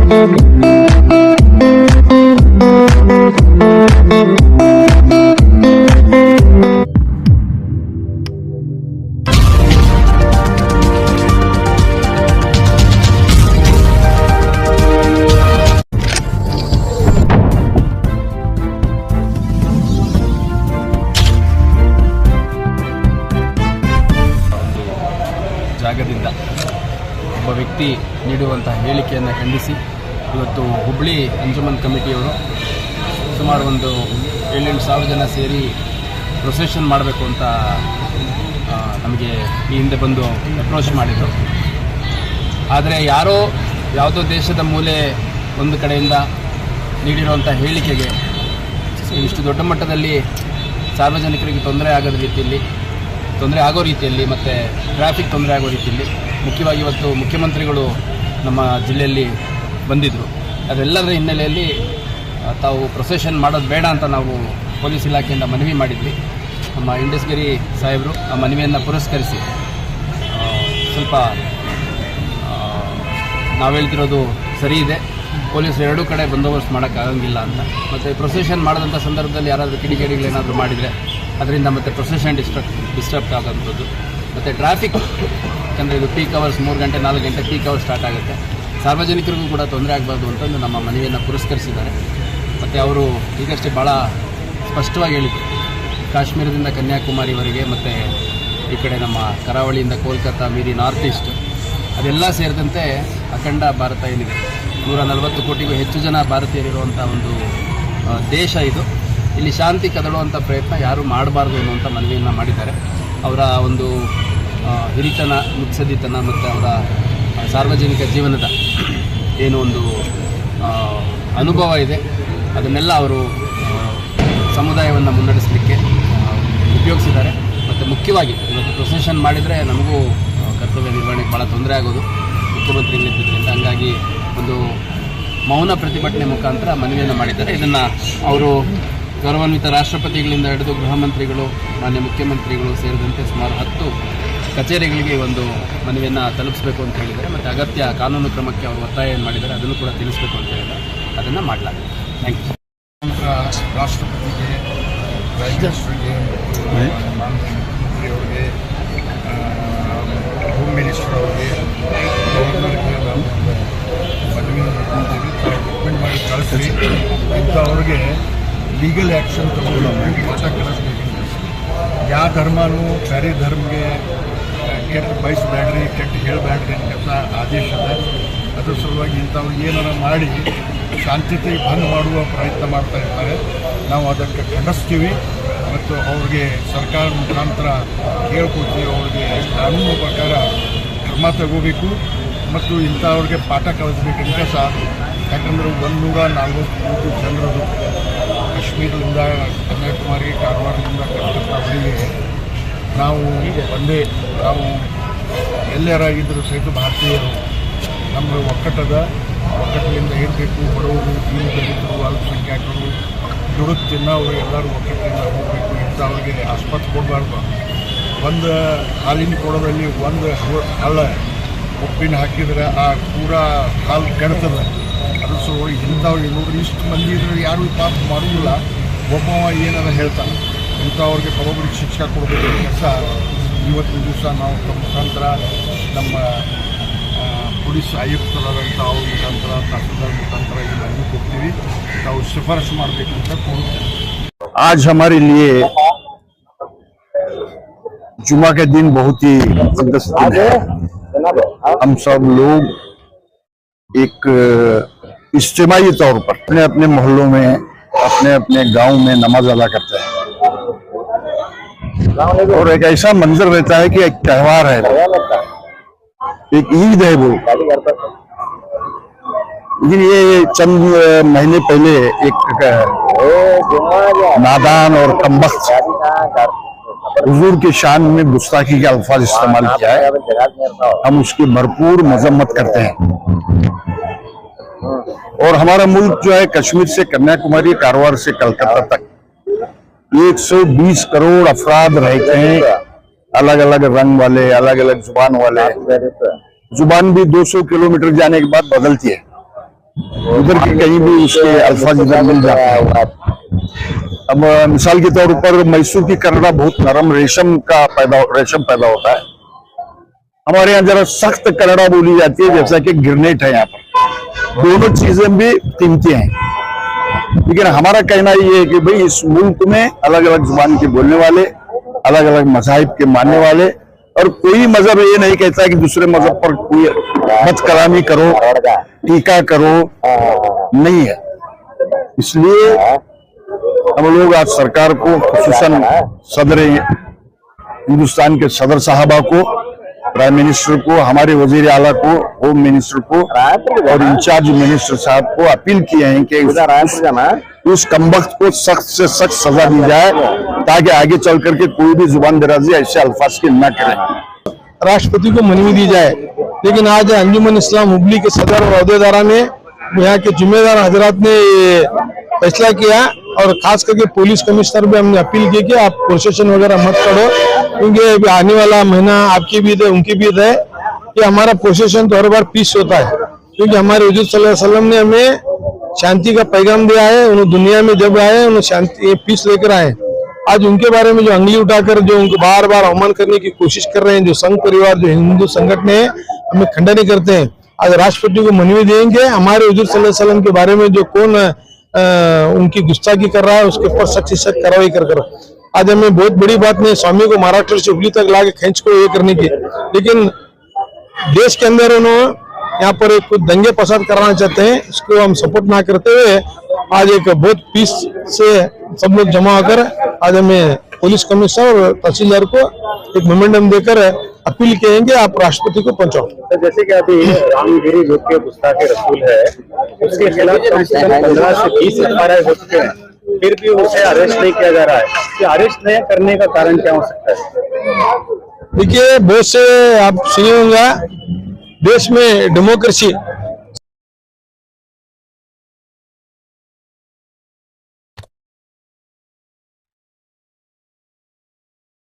ಜಾಗದಿಂದ ಒಬ್ಬ ವ್ಯಕ್ತಿ ನೀಡುವಂತಹ ಹೇಳಿಕೆಯನ್ನು ಖಂಡಿಸಿ ಇವತ್ತು ಹುಬ್ಳಿ ಅಂಜುಮನ್ ಕಮಿಟಿಯವರು ಸುಮಾರು ಒಂದು 7-8 ಸಾವಿರ ಜನ ಸೇರಿ ಪ್ರೊಸೆಷನ್ ಮಾಡಬೇಕು ಅಂತ ನಮಗೆ ಈ ಹಿಂದೆ ಬಂದು ಅಪ್ರೋಚ್ ಮಾಡಿದರು. ಆದರೆ ಯಾರೋ ಯಾವುದೋ ದೇಶದ ಮೂಲೆ ಒಂದು ಕಡೆಯಿಂದ ನೀಡಿರುವಂಥ ಹೇಳಿಕೆಗೆ ಇಷ್ಟು ದೊಡ್ಡ ಮಟ್ಟದಲ್ಲಿ ಸಾರ್ವಜನಿಕರಿಗೆ ತೊಂದರೆ ಆಗೋ ರೀತಿಯಲ್ಲಿ ಮತ್ತು ಟ್ರಾಫಿಕ್ ತೊಂದರೆ ಆಗೋ ರೀತಿಯಲ್ಲಿ ಮುಖ್ಯವಾಗಿ ಇವತ್ತು ಮುಖ್ಯಮಂತ್ರಿಗಳು ನಮ್ಮ ಜಿಲ್ಲೆಯಲ್ಲಿ ಬಂದಿದ್ದರು. ಅದೆಲ್ಲದರ ಹಿನ್ನೆಲೆಯಲ್ಲಿ ತಾವು ಪ್ರೊಸೆಷನ್ ಮಾಡೋದು ಬೇಡ ಅಂತ ನಾವು ಪೊಲೀಸ್ ಇಲಾಖೆಯಿಂದ ಮನವಿ ಮಾಡಿದ್ವಿ. ನಮ್ಮ ಇಂಡಸ್ಗಿರಿ ಸಾಹೇಬರು ಆ ಮನವಿಯನ್ನು ಪುರಸ್ಕರಿಸಿ ಸ್ವಲ್ಪ ನಾವು ಹೇಳ್ತಿರೋದು ಸರಿ ಇದೆ, ಪೊಲೀಸರು ಎರಡೂ ಕಡೆ ಬಂದೋಬಸ್ತ್ ಮಾಡೋಕ್ಕಾಗಂಗಿಲ್ಲ ಅಂತ. ಮತ್ತು ಪ್ರೊಸೆಷನ್ ಮಾಡೋದಂಥ ಸಂದರ್ಭದಲ್ಲಿ ಯಾರಾದರೂ ಕಿಡಿಗೇಡಿಗಳೇನಾದರೂ ಮಾಡಿದರೆ ಅದರಿಂದ ಮತ್ತು ಪ್ರೊಸೆಷನ್ ಡಿಸ್ಟರ್ಬ್ ಆಗೋಂಥದ್ದು. ಮತ್ತು ಟ್ರಾಫಿಕ್, ಯಾಕಂದರೆ ಇದು ಪೀಕ್ ಅವರ್ಸ್ 3 ಗಂಟೆ 4 ಗಂಟೆ ಪೀಕ್ ಅವರ್ಸ್ ಸ್ಟಾರ್ಟ್ ಆಗುತ್ತೆ, ಸಾರ್ವಜನಿಕರಿಗೂ ಕೂಡ ತೊಂದರೆ ಆಗಬಾರ್ದು ಅಂತಂದು ನಮ್ಮ ಮನವಿಯನ್ನು ಪುರಸ್ಕರಿಸಿದ್ದಾರೆ. ಮತ್ತು ಅವರು ಈಗಷ್ಟೇ ಭಾಳ ಸ್ಪಷ್ಟವಾಗಿ ಹೇಳಿದರು, ಕಾಶ್ಮೀರದಿಂದ ಕನ್ಯಾಕುಮಾರಿವರೆಗೆ ಮತ್ತು ಈ ಕಡೆ ನಮ್ಮ ಕರಾವಳಿಯಿಂದ ಕೋಲ್ಕತ್ತಾ ಮೀರಿ ನಾರ್ತ್ ಈಸ್ಟ್ ಅದೆಲ್ಲ ಸೇರಿದಂತೆ ಅಖಂಡ ಭಾರತ ಏನಿದೆ 140 ಕೋಟಿಗೂ ಹೆಚ್ಚು ಜನ ಭಾರತೀಯರಿರುವಂಥ ಒಂದು ದೇಶ ಇದು. ಇಲ್ಲಿ ಶಾಂತಿ ಕದಡುವಂಥ ಪ್ರಯತ್ನ ಯಾರೂ ಮಾಡಬಾರ್ದು ಅನ್ನುವಂಥ ಮನವಿಯನ್ನು ಮಾಡಿದ್ದಾರೆ. ಅವರ ಒಂದು ಹಿರಿತನ, ಮುತ್ಸದ್ದಿತನ ಮತ್ತು ಅವರ ಸಾರ್ವಜನಿಕ ಜೀವನದ ಏನು ಒಂದು ಅನುಭವ ಇದೆ ಅದನ್ನೆಲ್ಲ ಅವರು ಸಮುದಾಯವನ್ನು ಮುನ್ನಡೆಸಲಿಕ್ಕೆ ಉಪಯೋಗಿಸಿದ್ದಾರೆ. ಮತ್ತು ಮುಖ್ಯವಾಗಿ ಇವತ್ತು ಪ್ರೊಸೆಷನ್ ಮಾಡಿದರೆ ನಮಗೂ ಕರ್ತವ್ಯ ನಿರ್ವಹಣೆಗೆ ಭಾಳ ತೊಂದರೆ ಆಗೋದು ಮುಖ್ಯಮಂತ್ರಿಗಳಿದ್ದರಿಂದ. ಹಂಗಾಗಿ ಒಂದು ಮೌನ ಪ್ರತಿಭಟನೆ ಮುಖಾಂತರ ಮನವಿಯನ್ನು ಮಾಡಿದ್ದಾರೆ. ಇದನ್ನು ಅವರು ಗೌರವಾನ್ವಿತ ರಾಷ್ಟ್ರಪತಿಗಳಿಂದ ಹಿಡಿದು ಗೃಹ ಮಂತ್ರಿಗಳು, ಮಾನ್ಯ ಮುಖ್ಯಮಂತ್ರಿಗಳು ಸೇರಿದಂತೆ ಸುಮಾರು 10 ಕಚೇರಿಗಳಿಗೆ ಒಂದು ಮನವಿಯನ್ನು ತಲುಪಿಸಬೇಕು ಅಂತ ಹೇಳಿದ್ದಾರೆ. ಮತ್ತು ಅಗತ್ಯ ಕಾನೂನು ಕ್ರಮಕ್ಕೆ ಅವರು ಒತ್ತಾಯ ಏನು ಮಾಡಿದ್ದಾರೆ ಅದನ್ನು ಕೂಡ ತಿಳಿಸಬೇಕು ಅಂತ ಹೇಳಿದ್ದಾರೆ. ಅದನ್ನು ಮಾಡಲಾಗಿದೆ. Thank you. ರಾಷ್ಟ್ರಪತಿಗೆ, ಪ್ರೈಮ್ ಮಿನಿಸ್ಟರ್ಗೆ, ಮುಖ್ಯಮಂತ್ರಿಯವರಿಗೆ, ಹೋಮ್ ಮಿನಿಸ್ಟರ್ ಅವರಿಗೆ, ಗವರ್ನರ್ಗೆ ನಾವು ಮನವಿ ರಿಕಮೆಂಡ್ ಮಾಡಿ ಕಳಿಸಿ ಇಂಥವ್ರಿಗೆ ಲೀಗಲ್ ಆ್ಯಕ್ಷನ್ ತಗೊಂಡು ಪಾಠ ಕಲಿಸ್ಬೇಕು. ಯಾವ ಧರ್ಮನೂ ಬೇರೆ ಧರ್ಮಗೆ ಕೆಟ್ಟ ಬಯಸಬೇಡ್ರಿ, ಕೆಟ್ಟ ಹೇಳಬೇಡ್ರಿ ಅಂತ ಆದೇಶ ಅದ. ಅದ್ರ ಸಲುವಾಗಿ ಇಂಥವ್ರು ಏನಾರ ಮಾಡಿ ಶಾಂತತೆ ಭಂಗ ಮಾಡುವ ಪ್ರಯತ್ನ ಮಾಡ್ತಾ ಇರ್ತಾರೆ. ನಾವು ಅದಕ್ಕೆ ಖಂಡಿಸ್ತೀವಿ ಮತ್ತು ಅವ್ರಿಗೆ ಸರ್ಕಾರ ಮುಖಾಂತರ ಕೇಳ್ಕೊಡ್ತೀವಿ. ಅವ್ರಿಗೆ ಕಾನೂನು ಪ್ರಕಾರ ಕ್ರಮ ತಗೋಬೇಕು ಮತ್ತು ಇಂಥವ್ರಿಗೆ ಪಾಠ ಕಲಿಸ್ಬೇಕಂತ ಸಹ. ಯಾಕಂದರೆ 140 ಜನರದು ಕಾಶ್ಮೀರದಿಂದ ಕನ್ಯಾಕುಮಾರಿ, ಕಾರವಾರದಿಂದ ಕಲ್ಕತ್ತಾವರೆಗೆ ನಾವು ನಾವು ಎಲ್ಲರ ಇದ್ದರೂ ಸಹಿತ ಭಾರತೀಯರು. ನಮ್ಮ ಒಕ್ಕಟ್ಟಿನಿಂದ ಇರಬೇಕು. ಬಡವರು, ದಲಿತರು, ಅಲ್ಪಸಂಖ್ಯಾತರು, ದುಡುಕು ತಿನ್ನೋರು ಎಲ್ಲರೂ ಒಕ್ಕಟ್ಟಿನಿಂದ ಹೋಗಬೇಕು. ಇಂಥವ್ರಿಗೆ ಆಸ್ಪತ್ರೆ ಕೊಡಬಾರ್ದು. ಒಂದು ಹಾಲಿನ ಕೊಡೋದಲ್ಲಿ ಒಂದು ಹಳ್ಳ ಉಪ್ಪಿನ ಹಾಕಿದ್ರೆ ಆ ಪೂರಾ ಹಾಲು ಕೆಡ್ತದೆ. ಅದ್ರ ಸಲುವಾಗಿ ಇಂಥವ್ರಿಗೆ ನೋಡ್ರಿ, ಇಷ್ಟು ಮಂದಿ ಇದ್ರೆ ಯಾರು ಪಾಪ ಮಾಡೋದಿಲ್ಲ. ಒಬ್ಬವ ಏನಾರ ಹೇಳ್ತಾನೆ. ಇಂಥವ್ರಿಗೆ ಒಬ್ಬೊಬ್ಬರಿಗೆ ಶಿಕ್ಷೆ ಕೊಡಬೇಕು ಕೆಲಸ ಇವತ್ತಿನ ದಿವಸ ನಾವು ಮುಖಾಂತರ ನಮ್ಮ ಪೊಲೀಸ್ ಆಯುಕ್ತರಾದಂಥ ಅವ್ರ ಮುಖಾಂತರ, ತಹಸೀಲ್ದಾರ್ ಮುಖಾಂತರ ಈ ಮನವಿ ಕೊಡ್ತೀವಿ. ನಾವು ಶಿಫಾರಸು ಮಾಡಬೇಕು ಅಂತ ಕೋರುತ್ತೇವೆ. आज हमारे लिए जुमा के दिन बहुत ही मुकद्दस दिन है। हम सब लोग एक इज्तिमाई तौर पर अपने अपने मोहल्लों में, अपने अपने गांव में नमाज अदा करते हैं और एक ऐसा मंजर रहता है कि एक त्योहार है, एक ईद है वो। लेकिन ये चंद महीने पहले एक नादान और कमबख्त हुजूर के शान में गुस्ताखी के अल्फाज इस्तेमाल किया है। हम उसकी भरपूर मजम्मत करते हैं। और हमारा मुल्क जो है कश्मीर से कन्याकुमारी, कारवार से कलकत्ता तक 120 करोड़ अफराद रहते हैं, अलग अलग रंग वाले, अलग अलग जुबान वाले। जुबान भी 200 किलोमीटर जाने के बाद बदलती है, उधर के कहीं भी उसके अल्फाज इधर मिल जाते हैं। अब मिसाल के तौर पर मैसूर की करड़ा बहुत नरम रेशम पैदा होता है। हमारे यहाँ जरा सख्त करड़ा बोली जाती है, जैसा कि गिरनेट है यहाँ पर। दोनों चीजें भी कीमती हैं, लेकिन हमारा कहना ये है कि भाई इस मुल्क में अलग अलग जुबान के बोलने वाले, अलग अलग मज़ाहिब के मानने वाले, और कोई मजहब ये नहीं कहता है कि दूसरे मजहब पर कोई बदकलामी करो, टीका करो, नहीं है। इसलिए हम लोग आज सरकार को, खुसूसन सदर हिंदुस्तान के सदर साहबा को, प्राइम मिनिस्टर को, हमारे वजीर आला को, होम मिनिस्टर को और इंचार्ज मिनिस्टर साहब को अपील किए हैं कि उस कमबख्त को सख्त से सख्त सजा दी जाए, ताकि आगे चल करके कोई भी जुबान दराजी ऐसे अल्फाज की न करें। राष्ट्रपति को मनवी दी जाए, लेकिन आज अंजुमन इस्लाम हुबली के सदर और अहदेदारा ने, यहाँ के जिम्मेदार हजरात ने ये फैसला किया, और खास करके पुलिस कमिश्नर भी हमने अपील की कि आप प्रोसेशन वगैरह मत करो, क्योंकि आने वाला महीना आपकी भी है, उनकी भी है, कि हमारा प्रोसेशन तो हर बार पीस होता है, क्योंकि हमारे हुजूर सल्लल्लाहु अलैहि वसल्लम ने हमें शांति का पैगाम दिया है। उन्होंने दुनिया में जब आए उन्होंने शांति पीस लेकर आए। आज उनके बारे में जो अंगली उठाकर जो उनको बार बार अवमान करने की कोशिश कर रहे हैं, जो संघ परिवार, जो हिंदू संगठन है, हमें खंडन करते हैं। आज राष्ट्रपति को मनवी देंगे, हमारे हुजूर सल्लल्लाहु अलैहि वसल्लम के बारे में जो कौन उनकी गुस्ताखी कर रहा है उसके ऊपर सख्त से सख्त कार्रवाई कर। आज हमें बहुत बड़ी बात नहीं स्वामी को महाराष्ट्र से हुबली तक लाके खींच को ये करने की, लेकिन देश के अंदर उन्होंने यहाँ पर एक कुछ दंगे फसाद कराना चाहते हैं, इसको हम सपोर्ट ना करते हुए आज एक बहुत पीस से सब लोग जमा होकर आज हमें पुलिस कमिश्नर और तहसीलदार को एक मेमोरेंडम देकर अपील करेंगे आप राष्ट्रपति को पहुंचाओ। तो जैसे कि अभी रामगिरी जो कि गुस्ताखे रसूल है, उसके खिलाफ कम से कम 15 से 20 FIR हो चुके हैं, फिर भी उसे अरेस्ट नहीं किया जा रहा है। कि अरेस्ट नहीं करने का कारण क्या हो सकता है? देखिए, बहुत से आप सुने होंगे, देश में डेमोक्रेसी